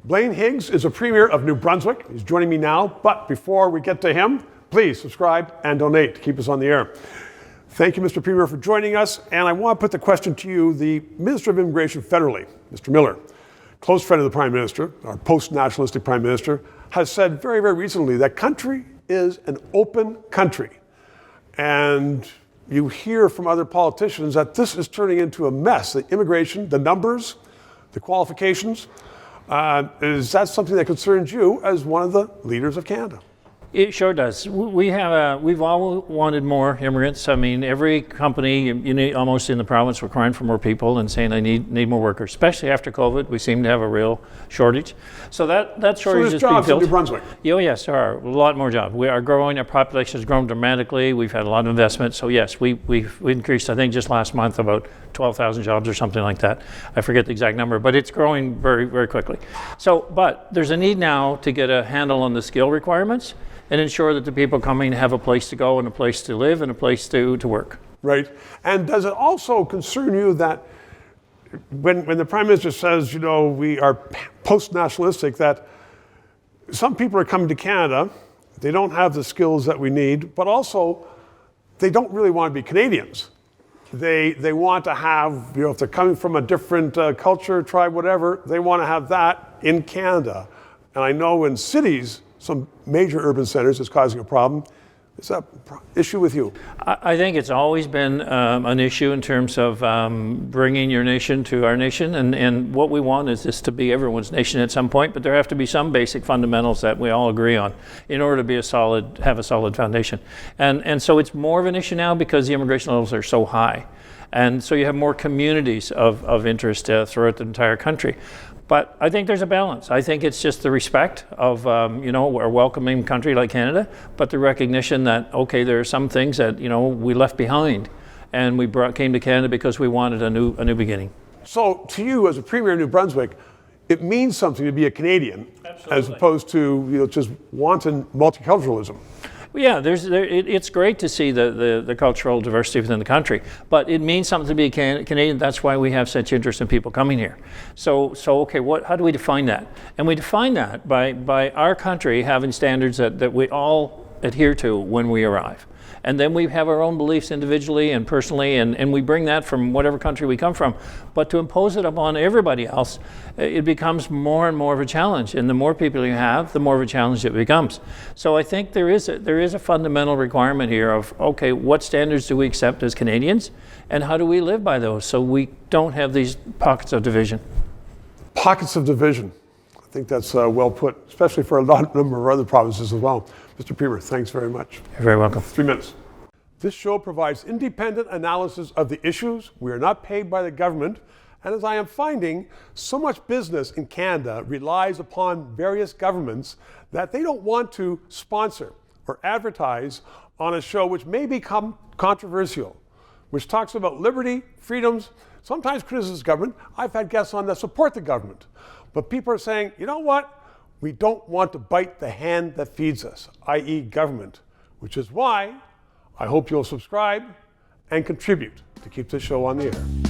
Blaine Higgs is a Premier of New Brunswick. He's joining me now, but before we get to him, please subscribe and donate to keep us on the air. Thank you, Mr. Premier, for joining us. And I want to put the question to you. The Minister of Immigration federally, Mr. Miller, close friend of the Prime Minister, our post-nationalistic Prime Minister, has said very, very recently that country is an open country. And you hear from other politicians that this is turning into a mess. The immigration, the numbers, the qualifications. Is that something that concerns you as one of the leaders of Canada? It sure does. We've all wanted more immigrants. I mean, every company, almost in the province, we're crying for more people and saying, I need more workers. Especially after COVID, we seem to have a real shortage. So that shortage is being filled. So there's jobs in New Brunswick? Oh, yes, there are. A lot more jobs. We are growing. Our population has grown dramatically. We've had a lot of investment. So yes, we've increased, I think, just last month about 12,000 jobs or something like that. I forget the exact number, but it's growing very, very quickly. But there's a need now to get a handle on the skill requirements and ensure that the people coming have a place to go and a place to live and a place to work. Right. And does it also concern you that when the Prime Minister says, we are post-nationalistic, that some people are coming to Canada, they don't have the skills that we need, but also they don't really want to be Canadians. They want to have, if they're coming from a different culture, tribe, whatever, they want to have that in Canada. And I know in cities, some major urban centers is causing a problem. Is that an issue with you? I think it's always been an issue in terms of bringing your nation to our nation. And what we want is this to be everyone's nation at some point, but there have to be some basic fundamentals that we all agree on in order to have a solid foundation. And so it's more of an issue now because the immigration levels are so high. And so you have more communities of interest throughout the entire country. But I think there's a balance. I think it's just the respect of, a welcoming country like Canada, but the recognition that, okay, there are some things that, we left behind and we came to Canada because we wanted a new beginning. So to you as a Premier of New Brunswick, it means something to be a Canadian. Absolutely. As opposed to, just wanton multiculturalism. Yeah, it's great to see the cultural diversity within the country, but it means something to be Canadian. That's why we have such interest in people coming here. So okay, how do we define that? And we define that by our country having standards that we all adhere to when we arrive. And then we have our own beliefs individually and personally, and we bring that from whatever country we come from. But to impose it upon everybody else, it becomes more and more of a challenge. And the more people you have, the more of a challenge it becomes. So I think there is a fundamental requirement here of, okay, what standards do we accept as Canadians, and how do we live by those so we don't have these pockets of division? Pockets of division. I think that's well put, especially for a number of other provinces as well. Mr. Premier, thanks very much. You're very welcome. 3 minutes. This show provides independent analysis of the issues. We are not paid by the government. And as I am finding, so much business in Canada relies upon various governments that they don't want to sponsor or advertise on a show which may become controversial, which talks about liberty, freedoms, sometimes criticizes government. I've had guests on that support the government. But people are saying, you know what? We don't want to bite the hand that feeds us, i.e. government, which is why I hope you'll subscribe and contribute to keep this show on the air.